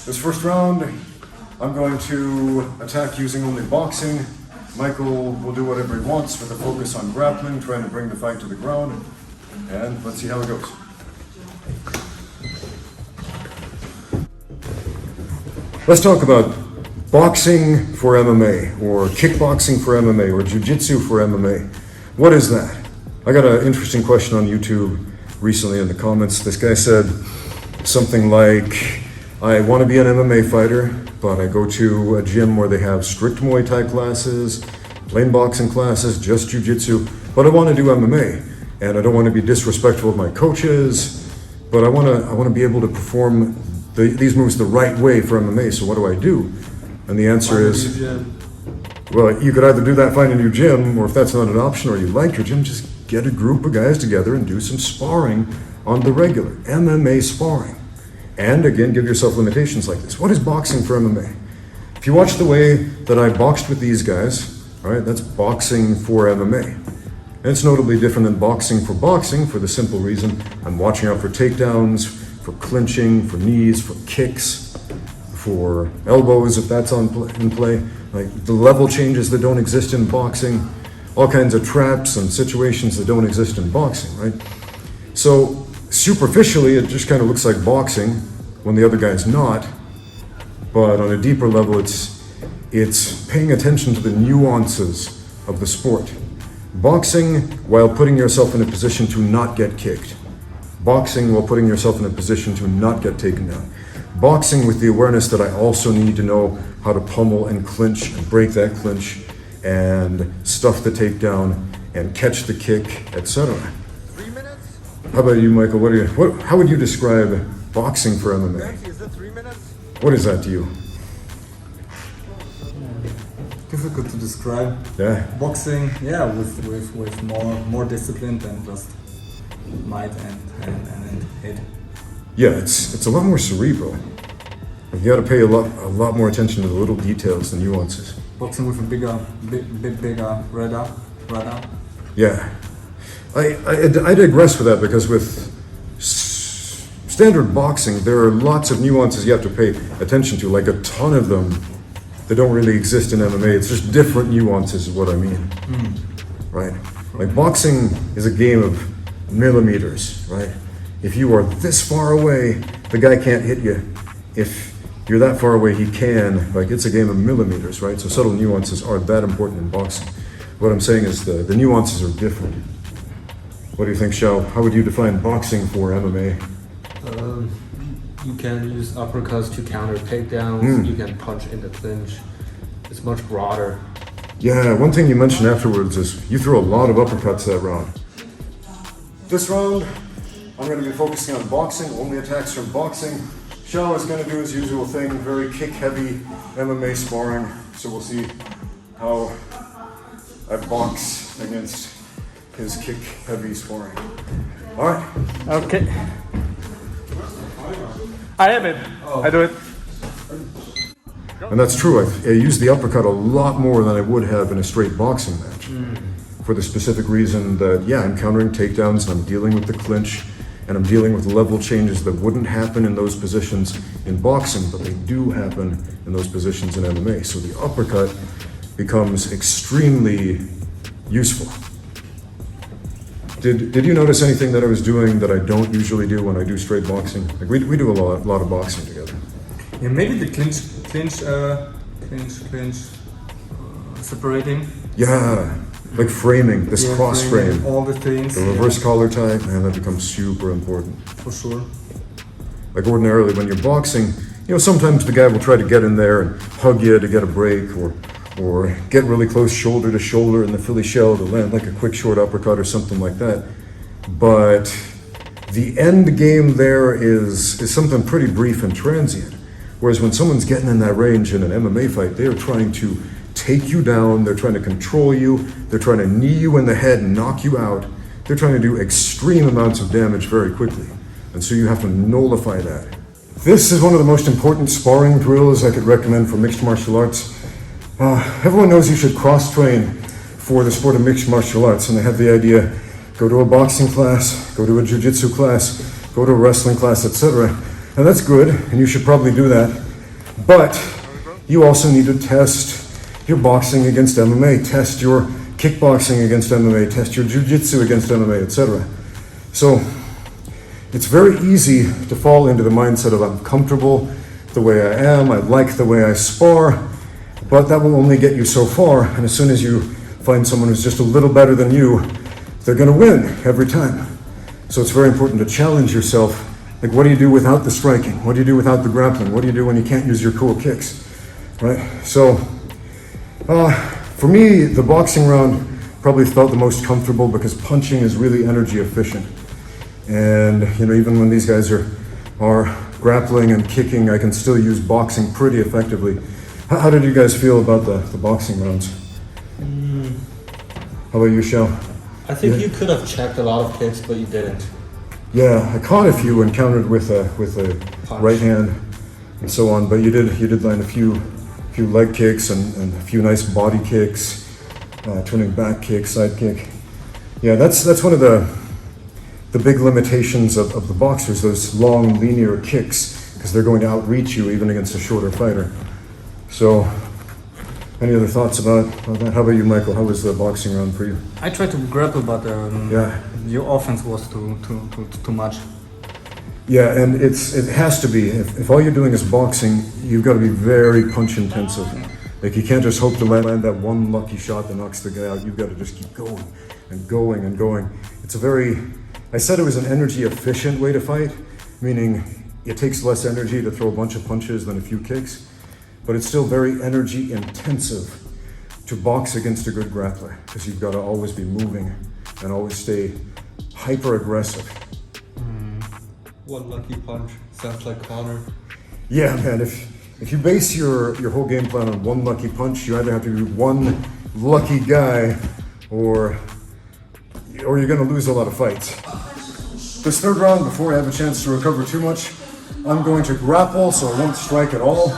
This first round, I'm going to attack using only boxing. Michael will do whatever he wants with a focus on grappling, trying to bring the fight to the ground. And let's see how it goes. Let's talk about boxing for MMA, or kickboxing for MMA, or jiu-jitsu for MMA. What is that? I got an interesting question on YouTube recently in the comments. This guy said something like, I want to be an MMA fighter, but I go to a gym where they have strict Muay Thai classes, plain boxing classes, just jiu-jitsu, but I want to do MMA. And I don't want to be disrespectful of my coaches, but I want to be able to perform these moves the right way for MMA, so what do I do? And the answer is, well, you could either do that, find a new gym, or if that's not an option, or you like your gym, just get a group of guys together and do some sparring on the regular, MMA sparring. And again, give yourself limitations like this. What is boxing for MMA? If you watch the way that I boxed with these guys, all right, that's boxing for MMA. And it's notably different than boxing for the simple reason I'm watching out for takedowns, for clinching, for knees, for kicks, for elbows if that's in play. Like the level changes that don't exist in boxing, all kinds of traps and situations that don't exist in boxing, right? So superficially, it just kind of looks like boxing when the other guy's not, but on a deeper level, it's paying attention to the nuances of the sport. Boxing while putting yourself in a position to not get kicked. Boxing while putting yourself in a position to not get taken down. Boxing with the awareness that I also need to know how to pummel and clinch and break that clinch and stuff the takedown and catch the kick, etc. 3 minutes? How about you, Michael? How would you describe boxing for MMA? Is it 3 minutes? What is that to you? Difficult to describe. Yeah. Boxing, yeah, with more discipline than just might and hit. Yeah, it's a lot more cerebral. You got to pay a lot more attention to the little details, the nuances. Boxing with a bigger radar. Yeah, I digress with that because with standard boxing, there are lots of nuances you have to pay attention to, like a ton of them that don't really exist in MMA. It's just different nuances is what I mean, right? Like boxing is a game of millimeters, right? If you are this far away, the guy can't hit you. If you're that far away, he can. Like it's a game of millimeters, right? So subtle nuances are that important in boxing. What I'm saying is the nuances are different. What do you think, Xiao? How would you define boxing for MMA? You can use uppercuts to counter takedowns. You can punch in the clinch. It's much broader. Yeah, one thing you mentioned afterwards is you throw a lot of uppercuts that round. This round, I'm going to be focusing on boxing, only attacks from boxing. Xiao is going to do his usual thing, very kick-heavy MMA sparring. So we'll see how I box against his kick-heavy sparring. All right. Okay. I am it. I do it. And that's true. I use the uppercut a lot more than I would have in a straight boxing match. For the specific reason that, yeah, I'm countering takedowns and I'm dealing with the clinch and I'm dealing with level changes that wouldn't happen in those positions in boxing, but they do happen in those positions in MMA. So the uppercut becomes extremely useful. Did you notice anything that I was doing that I don't usually do when I do straight boxing? Like we do a lot of boxing together. Yeah, maybe the clinch, separating. Yeah, like framing, this cross frame. All the things. The reverse collar tie, man, that becomes super important. For sure. Like ordinarily when you're boxing, you know, sometimes the guy will try to get in there and hug you to get a break or get really close shoulder to shoulder in the Philly shell to land like a quick short uppercut or something like that. But the end game there is something pretty brief and transient. Whereas when someone's getting in that range in an MMA fight, they are trying to take you down, they're trying to control you, they're trying to knee you in the head and knock you out. They're trying to do extreme amounts of damage very quickly. And so you have to nullify that. This is one of the most important sparring drills I could recommend for mixed martial arts. Everyone knows you should cross-train for the sport of mixed martial arts, and they have the idea, go to a boxing class, go to a jiu-jitsu class, go to a wrestling class, etc. And that's good, and you should probably do that. But you also need to test your boxing against MMA, test your kickboxing against MMA, test your jiu-jitsu against MMA, etc. So it's very easy to fall into the mindset of I'm comfortable the way I am, I like the way I spar, but that will only get you so far. And as soon as you find someone who's just a little better than you, they're going to win every time. So it's very important to challenge yourself. Like, what do you do without the striking? What do you do without the grappling? What do you do when you can't use your cool kicks? Right? So for me, the boxing round probably felt the most comfortable because punching is really energy efficient. And even when these guys are grappling and kicking, I can still use boxing pretty effectively. How did you guys feel about the boxing rounds? How about you, Xiao? I think you could have checked a lot of kicks, but you didn't. Yeah, I caught a few and countered with a Punch. right hand and so on, but you did land a few leg kicks and a few nice body kicks, turning back kick, side kick. Yeah, that's one of the big limitations of the boxers, those long linear kicks, because they're going to outreach you even against a shorter fighter. So, any other thoughts about that? How about you, Michael? How was the boxing round for you? I tried to grapple, but Yeah. your offense was too much. Yeah, and it has to be. If all you're doing is boxing, you've got to be very punch intensive. Like, you can't just hope to land that one lucky shot that knocks the guy out. You've got to just keep going and going and going. It's a very, I said it was an energy efficient way to fight, meaning it takes less energy to throw a bunch of punches than a few kicks, but it's still very energy intensive to box against a good grappler, because you've got to always be moving and always stay hyper aggressive. One lucky punch sounds like Connor. Yeah, man, if you base your whole game plan on one lucky punch, you either have to be one lucky guy or you're going to lose a lot of fights. This third round, before I have a chance to recover too much, I'm going to grapple, so I won't strike at all.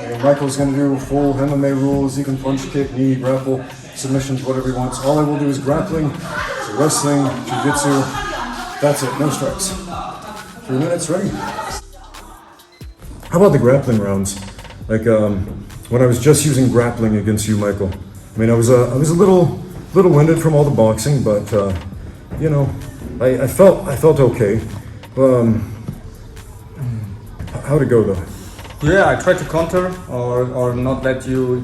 And Michael's going to do full MMA rules. He can punch, kick, knee, grapple, submissions, whatever he wants. All I will do is grappling, so wrestling, jiu-jitsu. That's it, no strikes. 3 minutes, ready? How about the grappling rounds? Like when I was just using grappling against you, Michael. I mean, I was a little winded from all the boxing, but I felt okay. How'd it go though? Yeah, I tried to counter or not let you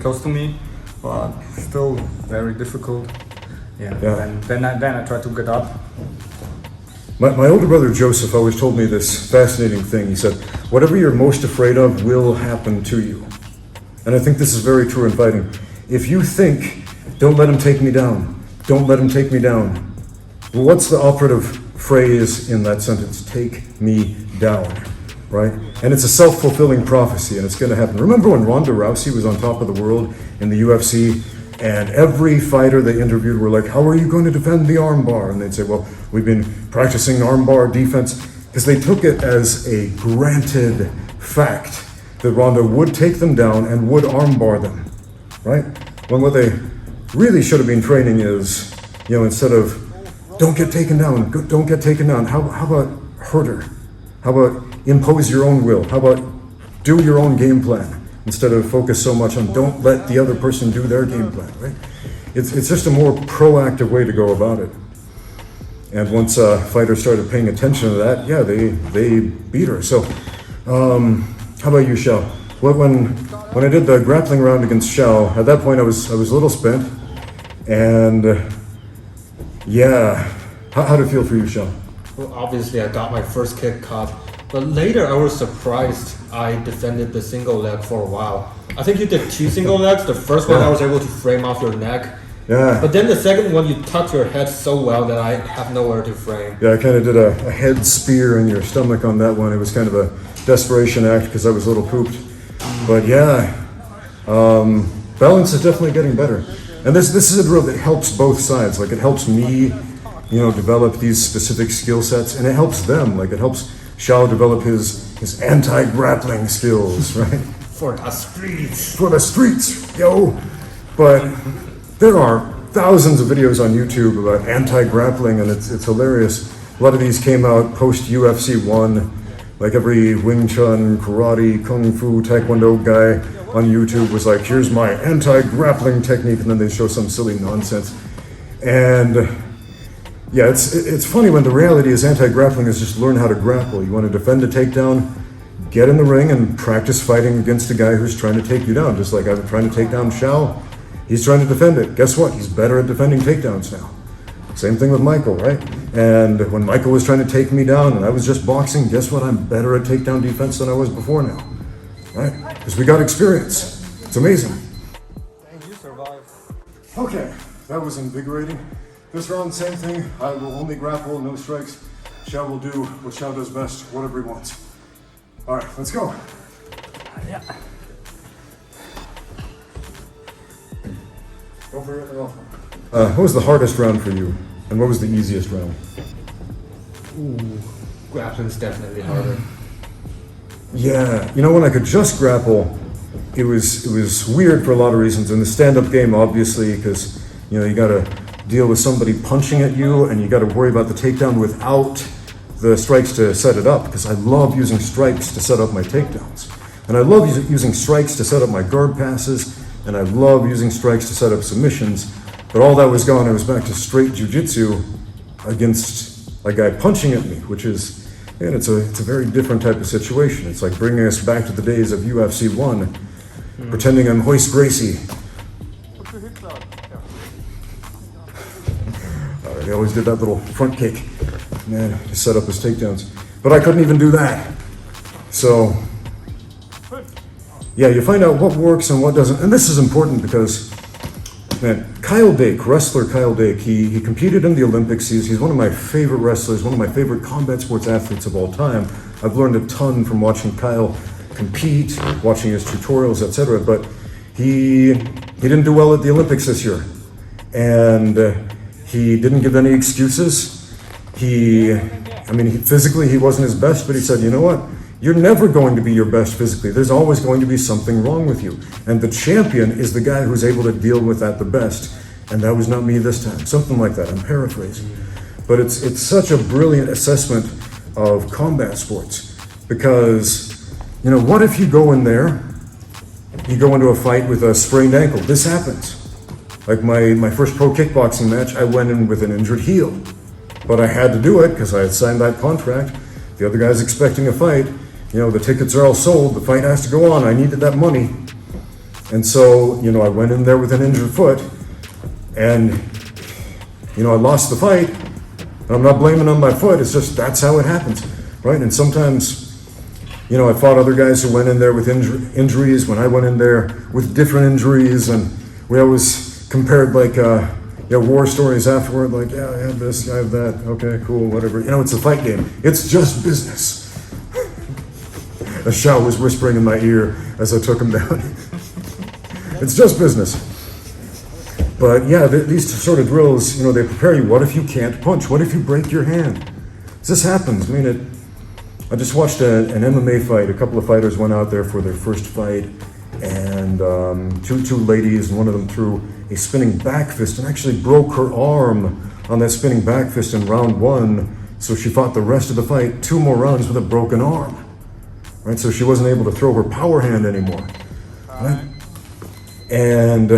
close to me, but still very difficult. Yeah. Then I tried to get up. My older brother Joseph always told me this fascinating thing. He said, whatever you're most afraid of will happen to you. And I think this is very true in fighting. If you think, don't let him take me down, don't let him take me down. Well, what's the operative phrase in that sentence? Take me down, right? And it's a self-fulfilling prophecy, and it's going to happen. Remember when Ronda Rousey was on top of the world in the UFC, and every fighter they interviewed were like, how are you going to defend the armbar? And they'd say, well, we've been practicing armbar defense, because they took it as a granted fact that Ronda would take them down and would armbar them, right? When what they really should have been training is, instead of don't get taken down, don't get taken down, how about hurt her? How about impose your own will? How about do your own game plan instead of focus so much on don't let the other person do their game plan, right? It's just a more proactive way to go about it. And once fighters started paying attention to that, yeah, they beat her. So, how about you, Xiao? When I did the grappling round against Xiao, at that point I was a little spent, and yeah, how did it feel for you, Xiao? Well, obviously I got my first kick caught, but later I was surprised I defended the single leg for a while. I think you did 2 single legs. The first one I was able to frame off your neck. Yeah. But then the second one you tucked your head so well that I have nowhere to frame. Yeah, I kind of did a head spear in your stomach on that one. It was kind of a desperation act because I was a little pooped. But yeah, balance is definitely getting better. And this is a drill that helps both sides. Like, it helps me, develop these specific skill sets, and it helps them. Like, it helps Xiao develop his anti-grappling skills, right? For the streets. For the streets, yo! But there are thousands of videos on YouTube about anti-grappling, and it's hilarious. A lot of these came out post UFC 1, Like every Wing Chun, karate, kung fu, taekwondo guy on YouTube was like, here's my anti-grappling technique, and then they show some silly nonsense. And yeah, it's funny when the reality is anti-grappling is just learn how to grapple. You want to defend a takedown, get in the ring and practice fighting against a guy who's trying to take you down. Just like I'm trying to take down Xiao, he's trying to defend it. Guess what? He's better at defending takedowns now. Same thing with Michael, right? And when Michael was trying to take me down and I was just boxing, guess what? I'm better at takedown defense than I was before now, right? Because we got experience. It's amazing. And you survived. Okay, that was invigorating. This round, same thing. I will only grapple, no strikes. Xiao will do what Xiao does best, whatever he wants. All right, let's go. Yeah. Don't forget the off. What was the hardest round for you, and what was the easiest round? Ooh, grappling's definitely harder. Yeah, you know, when I could just grapple, it was weird for a lot of reasons. In the stand-up game, obviously, because you know you got to deal with somebody punching at you, and you got to worry about the takedown without the strikes to set it up. Because I love using strikes to set up my takedowns, and I love using strikes to set up my guard passes, and I love using strikes to set up submissions. But all that was gone. I was back to straight jiu-jitsu against a guy punching at me, which is, and it's a very different type of situation. It's like bringing us back to the days of UFC 1, pretending I'm Hoist Gracie. He always did that little front kick, man, to set up his takedowns. But I couldn't even do that. So, yeah, you find out what works and what doesn't. And this is important because, man, Kyle Dake, wrestler Kyle Dake, he competed in the Olympics. He's one of my favorite wrestlers, one of my favorite combat sports athletes of all time. I've learned a ton from watching Kyle compete, watching his tutorials, etc. But he didn't do well at the Olympics this year. And he didn't give any excuses. Physically he wasn't his best, but he said, you know what? You're never going to be your best physically. There's always going to be something wrong with you. And the champion is the guy who's able to deal with that the best. And that was not me this time. Something like that. I'm paraphrasing. But it's such a brilliant assessment of combat sports. Because, you know, what if you go in there, you go into a fight with a sprained ankle? This happens. Like my first pro kickboxing match, I went in with an injured heel. But I had to do it because I had signed that contract. The other guy's expecting a fight. You know, the tickets are all sold, the fight has to go on, I needed that money. And so, you know, I went in there with an injured foot, and, you know, I lost the fight. And I'm not blaming on my foot, it's just that's how it happens, right? And sometimes, you know, I fought other guys who went in there with injuries when I went in there with different injuries, and we always compared like, war stories afterward, like, yeah, I have this, I have that, okay, cool, whatever. You know, it's a fight game, it's just business. A Xiao was whispering in my ear as I took him down. It's just business. But yeah, these sort of drills, you know, they prepare you. What if you can't punch? What if you break your hand? This happens. I mean, I just watched an MMA fight. A couple of fighters went out there for their first fight, and two ladies, and one of them threw a spinning back fist and actually broke her arm on that spinning back fist in round 1. So she fought the rest of the fight, 2 more rounds with a broken arm. Right, so she wasn't able to throw her power hand anymore. Right? And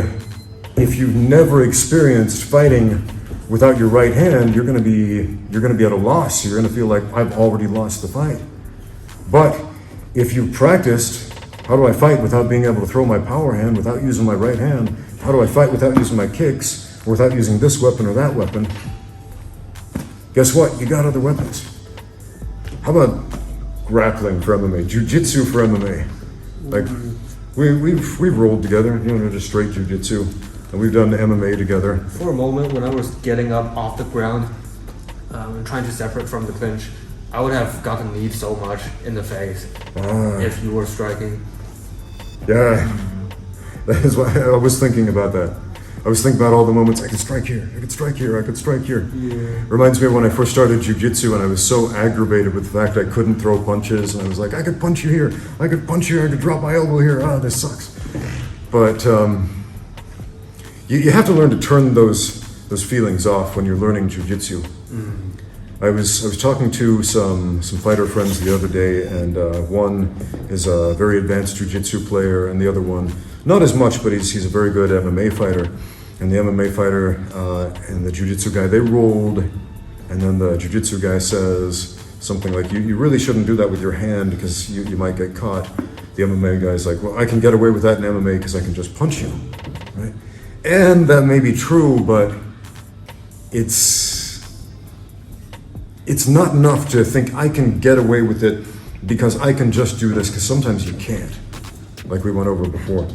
if you've never experienced fighting without your right hand, you're gonna be at a loss. You're gonna feel like I've already lost the fight. But if you've practiced, how do I fight without being able to throw my power hand, without using my right hand? How do I fight without using my kicks, or without using this weapon or that weapon? Guess what? You got other weapons. How about grappling for MMA, jiu-jitsu for MMA? Like, we've rolled together, you know, just straight jiu-jitsu, and we've done MMA together. For a moment, when I was getting up off the ground and trying to separate from the clinch, I would have gotten kneed so much in the face if you were striking. Yeah, that is why I was thinking about that. I was thinking about all the moments, I could strike here, I could strike here, I could strike here. Yeah. Reminds me of when I first started jiu-jitsu and I was so aggravated with the fact I couldn't throw punches, and I was like, I could punch you here, I could punch here, I could drop my elbow here, this sucks. But you have to learn to turn those feelings off when you're learning jiu-jitsu. I was talking to some fighter friends the other day, and one is a very advanced jiu-jitsu player, and the other one not as much, but he's a very good MMA fighter. And the MMA fighter and the jiu-jitsu guy, they rolled, and then the jiu-jitsu guy says something like, "You really shouldn't do that with your hand because you might get caught." The MMA guy's like, "Well, I can get away with that in MMA because I can just punch you," right? And that may be true, but it's not enough to think I can get away with it because I can just do this, because sometimes you can't, like we went over before.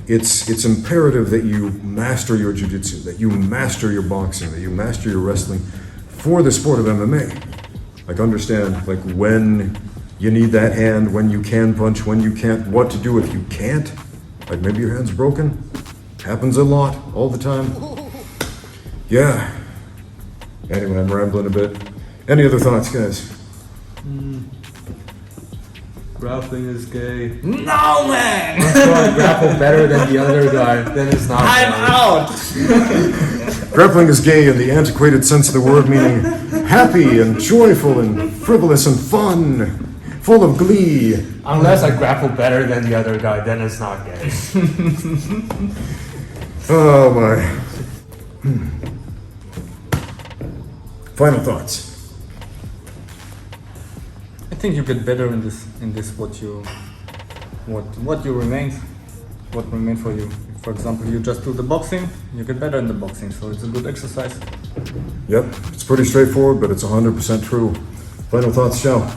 It's imperative that you master your jiu-jitsu, that you master your boxing, that you master your wrestling for the sport of MMA. Like, understand, like, when you need that hand, when you can punch, when you can't, what to do if you can't. Like, maybe your hand's broken. Happens a lot, all the time. Yeah. Anyway, I'm rambling a bit. Any other thoughts, guys? Grappling is gay. No, man! I'm trying to grapple better than the other guy, then it's not I'm gay. out! Grappling is gay in the antiquated sense of the word, meaning happy and joyful and frivolous and fun, full of glee. Unless I grapple better than the other guy, then it's not gay. Oh my. Final thoughts. I think you get better in this what remain for you. If, for example, you just do the boxing, you get better in the boxing, so it's a good exercise. Yep, it's pretty straightforward, but it's 100% true. Final thoughts, Xiao?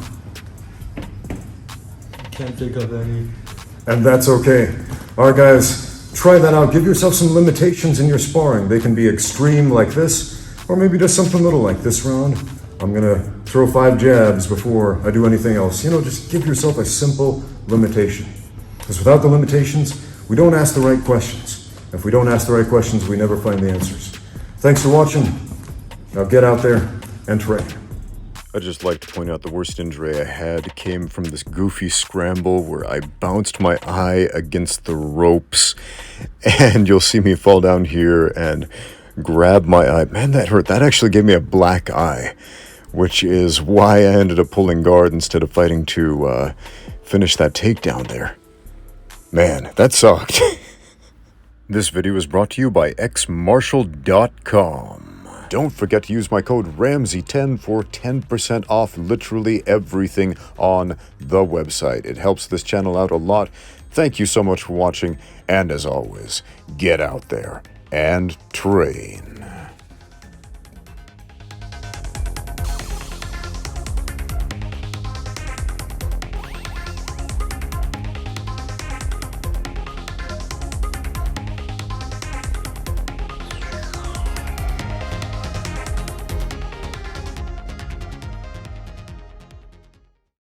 Can't think of any. And that's okay. All right, guys, try that out. Give yourself some limitations in your sparring. They can be extreme like this, or maybe just something little like this round. I'm gonna throw 5 jabs before I do anything else. Just give yourself a simple limitation. Because without the limitations, we don't ask the right questions. If we don't ask the right questions, we never find the answers. Thanks for watching. Now get out there and train. I'd just like to point out the worst injury I had came from this goofy scramble where I bounced my eye against the ropes, and you'll see me fall down here and grab my eye. Man, that hurt. That actually gave me a black eye, which is why I ended up pulling guard instead of fighting to finish that takedown there. Man, that sucked. This video is brought to you by xmartial.com. Don't forget to use my code Ramsey10 for 10% off literally everything on the website. It helps this channel out a lot. Thank you so much for watching, and as always, get out there and train.